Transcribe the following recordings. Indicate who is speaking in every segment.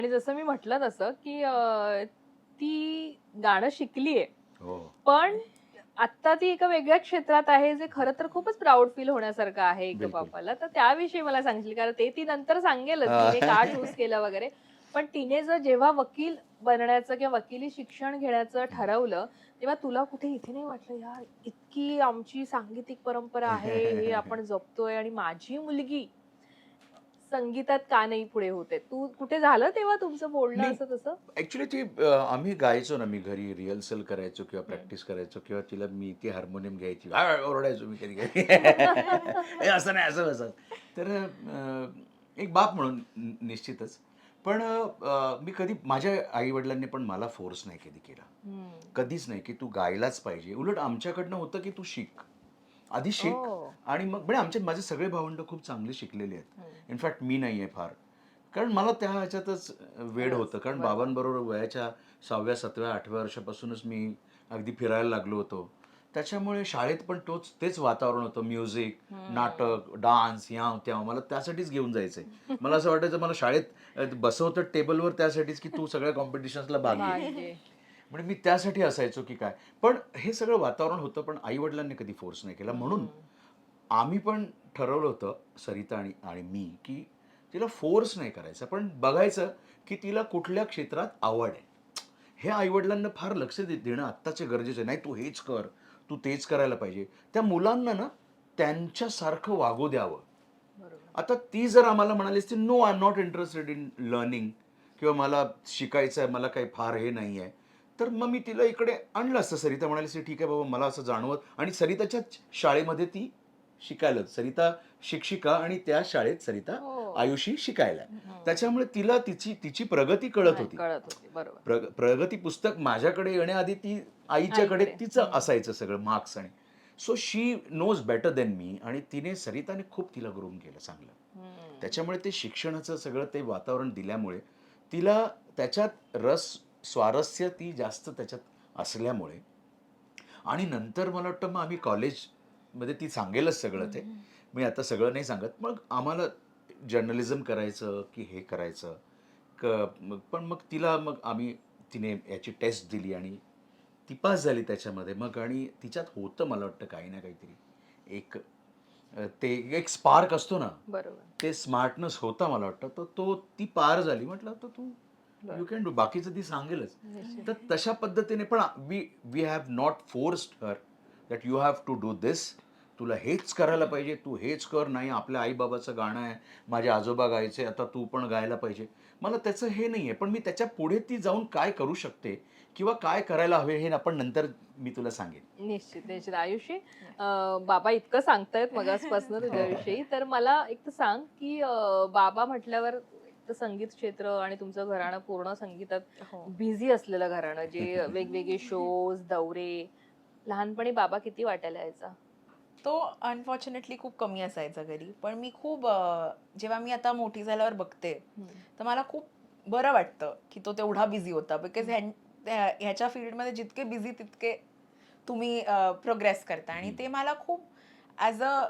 Speaker 1: आणि जसं मी म्हटलं तसं की ती गाणं शिकलीये,
Speaker 2: हो.
Speaker 1: पण आता ती एका वेगळ्या क्षेत्रात आहे, जे खरं तर खूपच प्राऊड फील होण्यासारखं आहे एका
Speaker 2: बिलकुल.
Speaker 1: बापाला. तर त्याविषयी मला सांगशील? कारण ते ती नंतर सांगेलच तिने का चूज केलं वगैरे. पण तिने जर जेव्हा वकील बनण्याचं किंवा वकिली शिक्षण घेण्याचं ठरवलं, तेव्हा तुला कुठे इथे नाही वाटलं, यार इतकी आमची सांगीतिक परंपरा आहे, हे आपण जपतोय आणि माझी मुलगी संगीतात का नाही पुढे होते? तू कुठे झालं तेव्हा तुमचं बोलणं
Speaker 2: नाही,
Speaker 1: असं तसं?
Speaker 2: ॲक्चुअली ती आम्ही गायचो ना, मी घरी रिहर्सल करायचो किंवा
Speaker 1: हं.
Speaker 2: प्रॅक्टिस करायचो किंवा तिला मी ती हार्मोनियम घ्यायची. ओरडायचो मी कधी-कधी. "हे असं नाही, असं कसं?" तर एक बाप म्हणून निश्चितच. पण मी कधी माझ्या आई-वडिलांनी पण मला फोर्स नाही कधी केला.
Speaker 1: हं.
Speaker 2: कधीच नाही, की तू गायलाच पाहिजे. उलट आमच्याकडनं होतं, की तू शिक. आधी शिक
Speaker 1: ओह!
Speaker 2: आणि मग म्हणजे आमचे माझे सगळे भावंड खूप चांगले शिकलेले आहेत.
Speaker 1: हं.
Speaker 2: इनफॅक्ट मी नाही आहे फार. कारण मला त्या ह्याच्यातच वेड
Speaker 1: रस.
Speaker 2: होतं. कारण
Speaker 1: बरोबर.
Speaker 2: बाबांबरोबर वयाच्या 6व्या, 7व्या, 8व्या वर्षापासूनच मी अगदी फिरायला लागलो होतो. त्याच्यामुळे शाळेत पण तेच वातावरण होतं. म्युझिक,
Speaker 1: हं.
Speaker 2: नाटक, डान्स, ह्याव-त्याव. मला त्यासाठीच घेऊन जायचंय. मला असं वाटायचं मला शाळेत बसवतं टेबलवर त्यासाठीच, की तू सगळ्या कॉम्पिटिशन्सला भाग घे.
Speaker 1: भाग घे.
Speaker 2: म्हणजे मी त्यासाठी असायचो की काय. पण हे सगळं वातावरण होतं, पण आई-वडिलांनी कधी फोर्स नाही केला. म्हणून
Speaker 1: हं.
Speaker 2: आम्ही पण ठरवलं होतं, सरिता आणि आणि मी, की तिला फोर्स नाही करायचा. पण बघायचं, की तिला कुठल्या क्षेत्रात आवड आहे. हे आई-वडिलांना फार लक्ष देणं आत्ताचे गरजेचं आहे. नाही तू हेच कर, तू तेच करायला पाहिजे. त्या मुलांना ना त्यांच्यासारखं वागू द्यावं.
Speaker 1: बरोबर.
Speaker 2: आता ती जर आम्हाला म्हणाली असती, "no, I am not interested in learning" किंवा "मला शिकायचं आहे, मला काही फार हे नाही आहे." तर मग मी तिला इकडे आणलं असतं. सरिता म्हणाली असती, "ठीक आहे बाबा, मला असं जाणवत" आणि सरिताच्याच शाळेमध्ये ती शिकायला. सरिता शिक्षिका आणि त्या शाळेत सरिता
Speaker 1: हो.
Speaker 2: आयुषी शिकायला.
Speaker 1: हं.
Speaker 2: त्याच्यामुळे तिला तिची तिची प्रगती कळत
Speaker 1: नाही
Speaker 2: होती.
Speaker 1: कळत होती. बरोबर.
Speaker 2: प्रगती पुस्तक माझ्याकडे येण्याआधी ती आईच्याकडे
Speaker 1: आईकडे.
Speaker 2: तिचं
Speaker 1: हं.
Speaker 2: असायचं सगळं मार्क्स आणि so she knows better than me आणि सरिताने खूप तिला ग्रूम केलं चांगलं.
Speaker 1: हं.
Speaker 2: त्याच्यामुळे ते शिक्षणाचं सगळं ते वातावरण दिल्यामुळे तिला त्याच्यात स्वारस्य ती जास्त त्याच्यात असल्यामुळे आणि नंतर मला वाटतं मग आम्ही कॉलेजमध्ये ती सांगेलच सगळं ते.
Speaker 1: हं.
Speaker 2: मी आता सगळं नाही सांगत. मग आम्हाला जर्नलिझम करायचं की हे करायचं. पण मग तिने याची टेस्ट दिली आणि ती पास झाली त्याच्यामध्ये. मग आणि तिच्यात होतं मला वाटतं काही ना काहीतरी. एक ते एक स्पार्क असतो ना,
Speaker 1: बरोबर.
Speaker 2: ते स्मार्टनेस होता मला वाटतं. तर ती पार झाली. म्हटलं तर तू यू
Speaker 1: बरं.
Speaker 2: Can do. बाकीचं ती सांगेलच.
Speaker 1: निश्चित.
Speaker 2: तर तशा पद्धतीने पण we we have not forced her that you have to do this. तुला हेच करायला पाहिजे, तू हेच कर. नाही आपल्या आई-बाबाचं गाणं आहे, माझे आजोबा गायचे, आता तू पण गायला पाहिजे. मला त्याचं हे नाहीये. पण मी त्याच्या पुढे ती जाऊन काय करू शकते किंवा काय करायला हवे हे आपण नंतर मी तुला सांगेन.
Speaker 1: निश्चित, निश्चित. आयुषी, बाबा इतकं सांगतायत मगासपासून तुझ्याविषयी, तर मला एक तर सांग, की बाबा म्हटल्यावर एक तर संगीत क्षेत्र आणि तुमचं घराणं पूर्ण संगीतात
Speaker 3: हो.
Speaker 1: बिझी असलेलं घराणं, जे वेगवेगळे शोज, दौरे. लहानपणी बाबा किती वाटायला यायचा?
Speaker 3: तो अनफॉर्च्युनेटली खूप कमी असायचा घरी. पण मी खूप जेव्हा मी आता मोठी झाल्यावर बघते,
Speaker 1: हं.
Speaker 3: तर मला खूप बरं वाटतं, की तो तेवढा बिझी होता. बिकॉज
Speaker 1: हं.
Speaker 3: ह्याच्या फील्डमध्ये जितके बिझी तितके तुम्ही प्रोग्रेस करता आणि ते मला खूप as a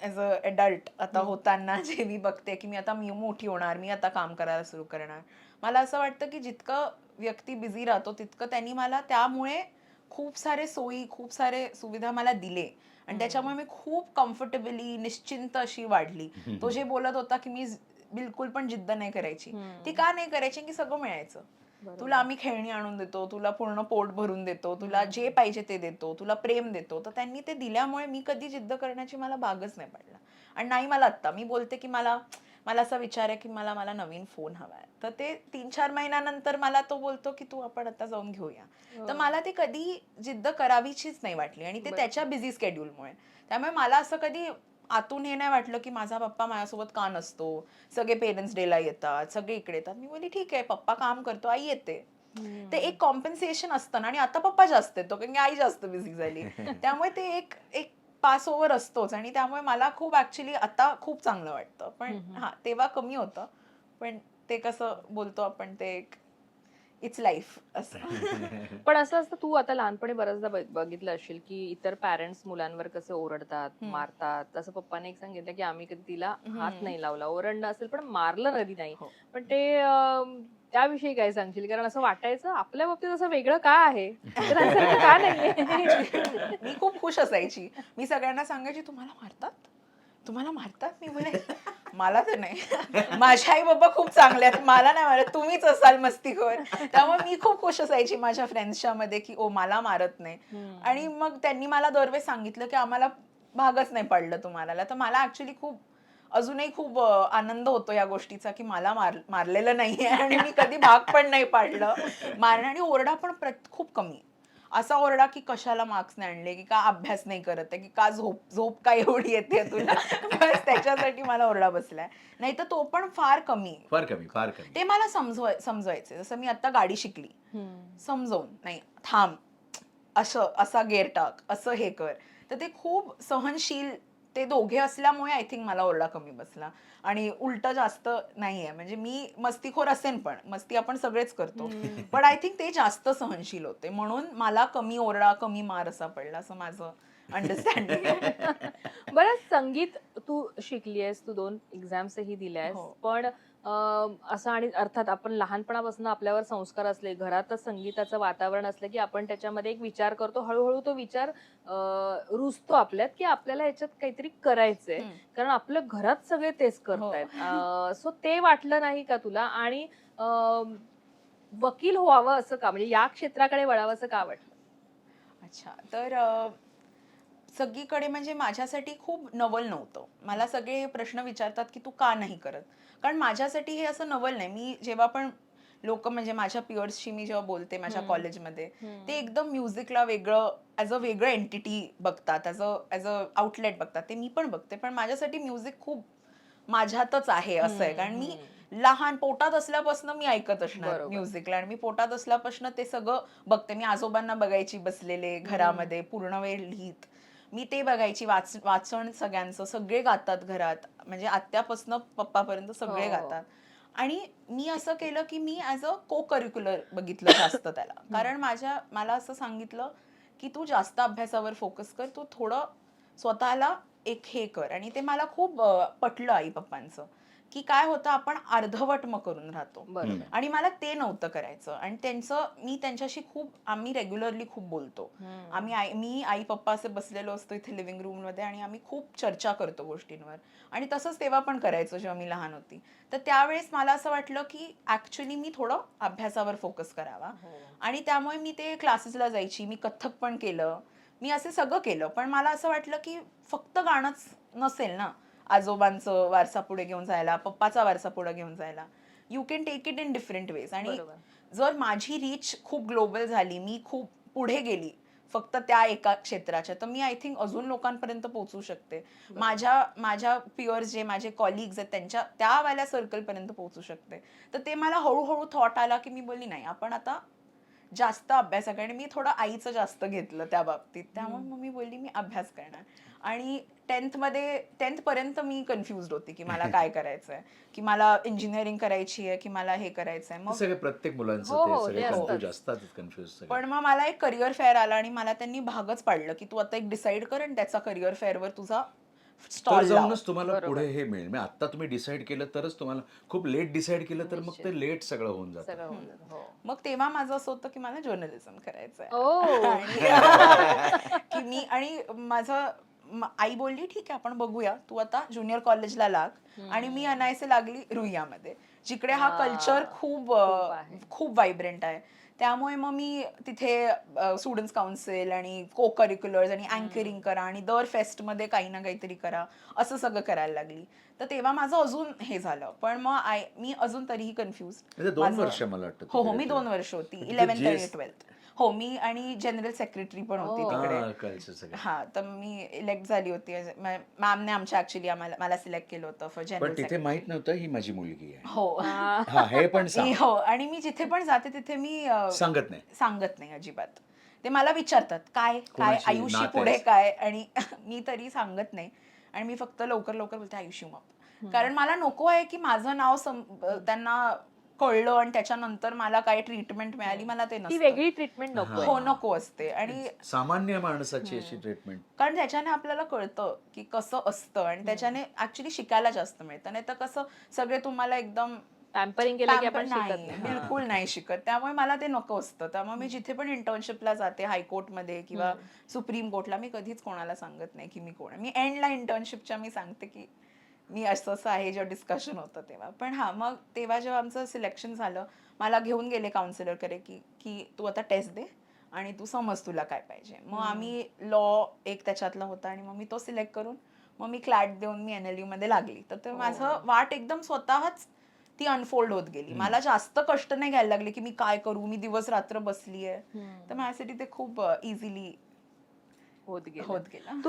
Speaker 3: as a adult आता
Speaker 1: हं.
Speaker 3: होताना जे मी बघते, की मी मोठी होणार, मी आता काम करायला सुरू करणार. मला असं वाटतं, की जितकं व्यक्ती बिझी राहतो, तितकं त्यांनी मला त्यामुळे खूप सारे सोयी, खूप सारे सुविधा मला दिले आणि
Speaker 1: हं.
Speaker 3: त्याच्यामुळे मी खूप कम्फर्टेबली, निश्चिंत अशी वाढली. तो जे बोलत होता, की मी बिलकुल पण जिद्द नाही करायची. ती
Speaker 1: हं.
Speaker 3: का नाही करायची? की सगळं मिळायचं. तुला
Speaker 1: बरोबर.
Speaker 3: आम्ही खेळणी आणून देतो, तुला पूर्ण पोट भरून देतो, तुला जे
Speaker 1: हं.
Speaker 3: पाहिजे ते देतो, तुला प्रेम देतो. तर त्यांनी ते दिल्यामुळे मी कधी जिद्द करण्याची मला भागच नाही पडला. आणि नाही मला आत्ता मी बोलते, की मला मला असा विचार आहे, की मला मला नवीन फोन हवा आहे. तर ते 3-4 महिन्यानंतर मला तो बोलतो, की "तू आपण आता जाऊन घेऊया." तर
Speaker 1: हो.
Speaker 3: मला ती कधी जिद्द करावीचीच नाही वाटली आणि ते
Speaker 1: बरोबर.
Speaker 3: त्याच्या बिझी शेड्यूलमुळे. त्यामुळे मला असं कधी आतून हे नाही वाटलं, की माझा पप्पा माझ्यासोबत का नसतो? सगळे पेरेंट्स डेला येतात, सगळे इकडे येतात. मी बोलली, "ठीक आहे, पप्पा काम करतो, आई येते." ते
Speaker 1: हं.
Speaker 3: एक कॉम्पेन्सेशन असतं ना आणि आता पप्पा जास्त येतो कारण की आई जास्त बिझी झाली. त्यामुळे ते एक एक पास ओव्हर असतोच आणि त्यामुळे मला खूप ॲक्चुअली आता खूप चांगलं वाटतं. पण
Speaker 1: हं, हं.
Speaker 3: हां, तेव्हा कमी होतं. पण ते कसं बोलतो आपण ते एक इट्स लाईफ असं.
Speaker 1: पण असं असतं, तू आता लहानपणी बऱ्याचदा बघितलं असेल की इतर पॅरेंट्स मुलांवर कसे ओरडतात, मारतात. तसं पप्पाने एक सांगितलं की आम्ही कधी तिला हात नाही लावला, ओरडणं असेल पण मारलं कधी नाही.
Speaker 3: हो.
Speaker 1: पण ते त्याविषयी काय सांगशील? कारण असं वाटायचं आपल्या बाबतीत असं वेगळं का आहे, इतरांसारखं का नाहीये?
Speaker 3: मी खूप खुश असायची. मी सगळ्यांना सांगायची, तुम्हाला मारतात, तुम्हाला मारतात. मी बोले मला तर नाही, माझे आई बाबा खूप चांगले आहेत, मला नाही मारत, तुम्हीच असाल मस्तीखोर. त्यामुळे मी खूप खुश असायची माझ्या फ्रेंड्सच्या मध्ये की ओ मला मारत नाही. आणि मग त्यांनी मला दरवेळेस सांगितलं की आम्हाला भागच नाही पडलं तुम्हाला. तर मला ऍक्च्युली खूप अजूनही खूप आनंद होतो या गोष्टीचा की मला मारलेलं नाहीये आणि मी कधी भाग पण नाही पाडलं. मारणं आणि ओरडा पण खूप कमी. असा ओरडा की कशाला मार्क्स नाही आणले, की का अभ्यास नाही करत आहे, की का झोप काय एवढी येते तुला, बस त्याच्यासाठी मला ओरडा बसलाय. नाही तर तो पण फार कमी.
Speaker 2: फार कमी, फार कमी.
Speaker 3: ते मला समजवायचे. जसं मी आता गाडी शिकली, समजवून नाही थांब, असा गेअर टाक, असं हे कर. तर ते खूप सहनशील ते दोघे असल्यामुळे आय थिंक मला ओरडा कमी बसला. आणि उलट जास्त नाहीये. म्हणजे मी मस्तीखोर असेन, पण मस्ती आपण सगळेच करतो, पण आय थिंक ते जास्त सहनशील होते, म्हणून मला कमी ओरडा कमी मार असा पडला, असं माझं अंडरस्टँडिंग आहे.
Speaker 1: बरं, संगीत तू शिकलीयस, तू 2 एक्झाम्सही दिल्यास,
Speaker 3: हो.
Speaker 1: पण असं आणि अर्थात आपण लहानपणापासून आपल्यावर संस्कार असले, घरातच संगीताचं वातावरण असलं की आपण त्याच्यामध्ये एक विचार करतो, हळूहळू तो विचार रुजतो आपल्यात की आपल्याला याच्यात काहीतरी करायचंय, कारण आपल्या घरात सगळे तेच करतायत. सो ते वाटलं नाही का तुला? आणि वकील व्हावं असं का, म्हणजे या क्षेत्राकडे वळावं असं का वाटलं?
Speaker 3: अच्छा, तर सगळीकडे म्हणजे माझ्यासाठी खूप नवल नव्हतं. मला सगळे प्रश्न विचारतात की तू का नाही करत, कारण माझ्यासाठी हे असं नवल नाही. मी जेव्हा पण लोक म्हणजे माझ्या पिअर्सशी मी जेव्हा बोलते माझ्या कॉलेजमध्ये, ते एकदम म्युझिकला वेगळं ॲज अ वेगळं एंटिटी बघतात, ॲज अ आउटलेट बघतात. ते मी पण बघते, पण माझ्यासाठी म्युझिक खूप माझ्यातच आहे असं आहे. कारण मी लहान पोटात असल्यापासून मी ऐकत असणार म्युझिकला, आणि मी पोटात असल्यापासून ते सगळं बघते. मी आजोबांना बघायची बसलेले घरामध्ये पूर्ण वेळ लिहित, मी ते बघायची. वाचन सगळ्यांचं, सगळे गातात घरात, म्हणजे आत्यापासून पप्पापर्यंत सगळे गातात. आणि मी असं केलं की मी ॲज अ को करिक्युलर बघितलं जास्त त्याला, कारण मला असं सांगितलं की तू जास्त अभ्यासावर फोकस कर, तू थोडं स्वतःला एक हे कर. आणि ते मला खूप पटलं आई पप्पांचं, की काय होतं आपण अर्धवट मग करून राहतो, आणि मला ते नव्हतं करायचं. आणि मी त्यांच्याशी आम्ही रेग्युलरली खूप बोलतो. मी आई पप्पा असे बसलेलो असतो इथे लिव्हिंग रूम मध्ये, आणि आम्ही खूप चर्चा करतो गोष्टींवर. आणि तसंच तेव्हा पण करायचो जेव्हा मी लहान होती. तर त्यावेळेस मला असं वाटलं की ऍक्च्युली मी थोडं अभ्यासावर फोकस करावा. आणि त्यामुळे मी ते क्लासेसला जायची, मी कथ्थक पण केलं, मी असे सगळं केलं. पण मला असं वाटलं की फक्त गाणंच नसेल ना, आजोबांचं वारसा पुढे घेऊन जायला, पप्पाचा वारसा पुढे घेऊन जायला. You can take it in different ways. आणि जर माझी रीच खूप ग्लोबल झाली, मी खूप पुढे गेली फक्त त्या एका क्षेत्राच्या, तर मी आय थिंक अजून लोकांपर्यंत पोहोचू शकते. माझ्या पिअर्स जे माझे कॉलिग्स आहेत त्या वाल्या सर्कलपर्यंत पोहोचू शकते. तर ते मला हळूहळू थॉट आला की मी बोलली नाही, आपण आता जास्त अभ्यास आहे. आणि मी थोडं आईचं जास्त घेतलं त्या बाबतीत, त्यामुळे मग मी बोलली मी अभ्यास करणार. आणि 10th पर्यंत मी कन्फ्युज होती की मला काय करायचंय, की मला इंजिनिअरिंग करायची आहे की मला हे करायचंय. मग
Speaker 2: सगळे प्रत्येक मुलांचं ते सगळे कन्फ्युज असतात, कन्फ्युज.
Speaker 3: पण मग मला एक करिअर फेअर आला, आणि मला त्यांनी भागच पाडलं की तू आता एक डिसाईड कर, आणि त्याचा करिअर फेअरवर तुझा
Speaker 2: तर
Speaker 3: स्टॉल लाव.
Speaker 2: जाऊनच तुम्हाला पुढे हे मिळेल. म्हणजे आता तुम्ही डिसाईड केलं तरच तुम्हाला, खूप लेट डिसाईड केलं तर मग ते लेट सगळं होऊन जातं.
Speaker 3: मग तेव्हा माझं असं होतं की मला जर्नलिझम करायचंय. की मी आणि आई बोलली ठीक आहे आपण बघूया, तू आता ज्युनियर कॉलेजला लाग. आणि मी अनायसे लागली रुईयामध्ये, जिकडे हा कल्चर खूप व्हायब्रंट आहे. त्यामुळे मग मी तिथे स्टुडंट्स काउन्सिल आणि को करिक्युलर्स आणि अँकरिंग करा, आणि दर फेस्टमध्ये काही ना काहीतरी करा, असं सगळं करायला लागली. तर तेव्हा माझं अजून हे झालं. पण मग मी अजून तरीही कन्फ्युज.
Speaker 2: 2 वर्ष मला वाटतं.
Speaker 3: हो, मी 2 वर्ष होती, 11th आणि 12th. हो, मी आणि जनरल सेक्रेटरी पण होती तिकडे. हा, तर मी इलेक्ट झाली होती. मॅमने ऍक्च्युली मला सिलेक्ट केलं होतं फॉर जनरल.
Speaker 2: पण तिथे माहित नव्हतं ही माझी मुलगी आहे.
Speaker 3: हो.
Speaker 2: हे पण
Speaker 3: हो, आणि मी जिथे पण जाते तिथे मी सांगत नाही अजिबात. ते मला विचारतात काय आयुषी पुढे काय, आणि मी तरी सांगत नाही. आणि मी फक्त लवकर बोलते आयुषी मग, कारण मला नको आहे की माझं नाव त्यांना कळलं आणि त्याच्यानंतर मला काय ट्रीटमेंट मिळाली, मला ते
Speaker 1: ती
Speaker 3: नसतं.
Speaker 1: वेगळी ट्रीटमेंट नको
Speaker 3: हो, नको असते. आणि
Speaker 2: सामान्य माणसाची अशी ट्रीटमेंट.
Speaker 3: कारण त्याच्याने आपल्याला कळतं की कसं असतं आणि त्याच्याने ऍक्च्युली शिकायला जास्त मिळतं. नाही तर कसं सगळे तुम्हाला एकदम
Speaker 1: पॅम्परिंग केलं की
Speaker 3: pamper
Speaker 1: आपण शिकत
Speaker 3: नाही,
Speaker 1: नाही.
Speaker 3: बिलकुल नाही शिकत. त्यामुळे मला ते नको असतं. त्यामुळे मी जिथे पण इंटर्नशिपला जाते, हायकोर्टमध्ये किंवा सुप्रीम कोर्टला, मी कधीच कोणाला सांगत नाही की मी कोण आहे. मी एंडला इंटर्नशिपच्या मी सांगते की मी असं असं आहे, जेव्हा डिस्कशन होतं तेव्हा. पण हा, मग तेव्हा जेव्हा आमचं सिलेक्शन झालं, मला घेऊन गेले काउन्सिलरकडे की की तू आता टेस्ट दे आणि तू समज तुला काय पाहिजे. मग आम्ही लॉ एक त्याच्यातला होता आणि मग मी तो सिलेक्ट करून मग मी क्लॅट देऊन मी NLU मध्ये लागली. तर ते माझं वाट एकदम स्वतःच ती अनफोल्ड होत गेली. मला जास्त कष्ट नाही घ्यायला लागले की मी काय करू, मी दिवस रात्र बसलीये. तर माझ्यासाठी ते खूप इझिली
Speaker 1: होत गेलं.
Speaker 3: होत गेलं.